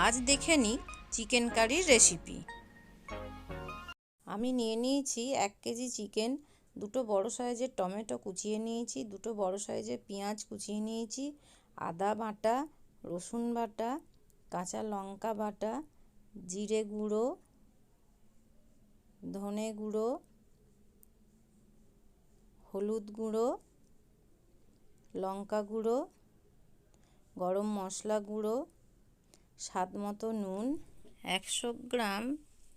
আজ দেখে নিই চিকেন কারির রেসিপি। আমি নিয়ে নিয়েছি 1 কেজি চিকেন, 2টো বড় সাইজের টমেটো কুচিয়ে নিয়েছি, 2টো বড় সাইজের পেঁয়াজ কুচিয়ে নিয়েছি, আদা বাটা, রসুন বাটা, কাঁচা লঙ্কা বাটা, জিরে গুঁড়ো, ধনে গুঁড়ো, হলুদ গুঁড়ো, লঙ্কা গুঁড়ো, গরম মশলা গুঁড়ো, স্বাদ মতো নুন, 100 গ্রাম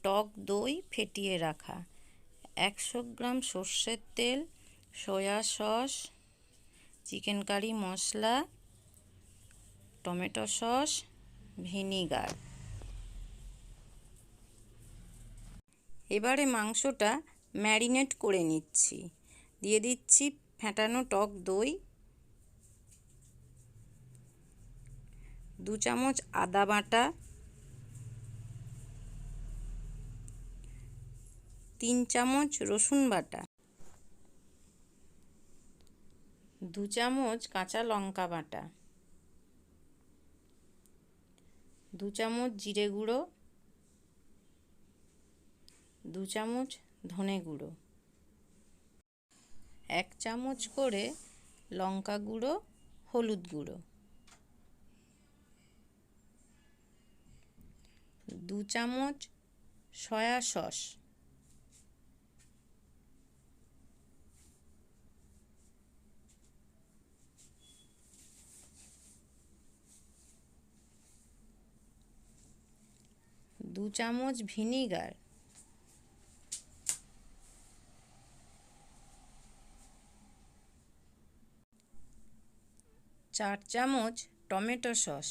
টক দই ফেটিয়ে রাখা, 100 গ্রাম সর্ষের তেল, সয়া সস, চিকেন কারি মশলা, টমেটো সস, ভিনিগার। এবারে মাংসটা ম্যারিনেট করে নিচ্ছি। দিয়ে দিচ্ছি ফেটানো টক দই, 2 চামচ আদা বাটা, 3 চামচ রসুন বাটা, 2 চামচ কাঁচা লঙ্কা বাটা, 2 চামচ জিরে গুঁড়ো, 2 চামচ ধনে গুঁড়ো, 1 চামচ করে লঙ্কা গুঁড়ো, হলুদ গুঁড়ো, 2 চামচ সয়া সস, 2 চামচ ভিনিগার, 4 চামচ টমেটো সস,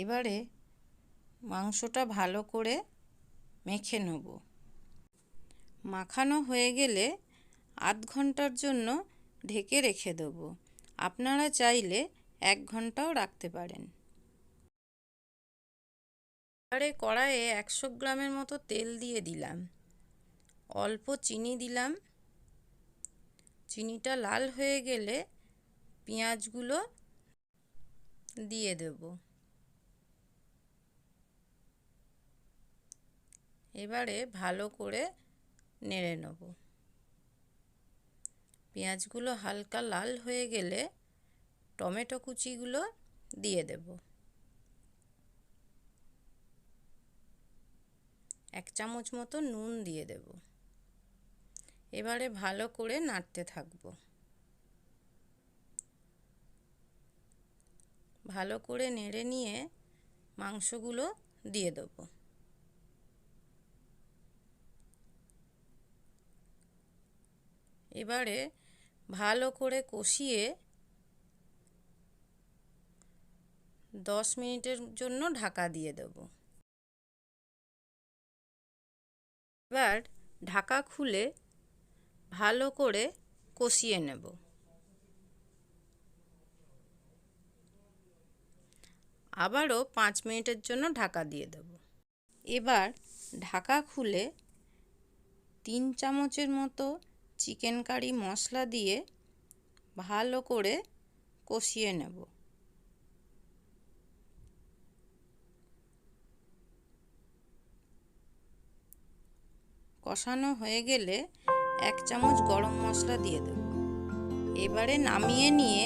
এবারে মাংসটা ভালো করে মেখে নেব। মাখানো হয়ে গেলে আধ ঘন্টার জন্য ঢেকে রেখে দেব। আপনারা চাইলে 1 ঘন্টাও রাখতে পারেন। এবারে কড়াইয়ে 100 গ্রামের মতো তেল দিয়ে দিলাম, অল্প চিনি দিলাম। চিনিটা লাল হয়ে গেলে পেঁয়াজগুলো দিয়ে দেব। এবারে ভালো করে নেড়ে নেব। পেঁয়াজগুলো হালকা লাল হয়ে গেলে টমেটো কুচিগুলো দিয়ে দেব। 1 চামচ মতো নুন দিয়ে দেব। এবারে ভালো করে নাড়তে থাকব। ভালো করে নেড়ে নিয়ে মাংসগুলো দিয়ে দেব। এবারে ভালো করে কষিয়ে 10 মিনিটের জন্য ঢাকা দিয়ে দেব। এবার ঢাকা খুলে ভালো করে কষিয়ে নেব। আবারও 5 মিনিটের জন্য ঢাকা দিয়ে দেব। এবার ঢাকা খুলে 3 চামচের মতো চিকেন কারি মশলা দিয়ে ভালো করে কষিয়ে নেব। কষানো হয়ে গেলে 1 চামচ গরম মশলা দিয়ে দেব। এবারে নামিয়ে নিয়ে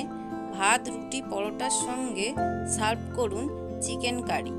ভাত, রুটি, পরোটার সঙ্গে সার্ভ করুন চিকেন কারি।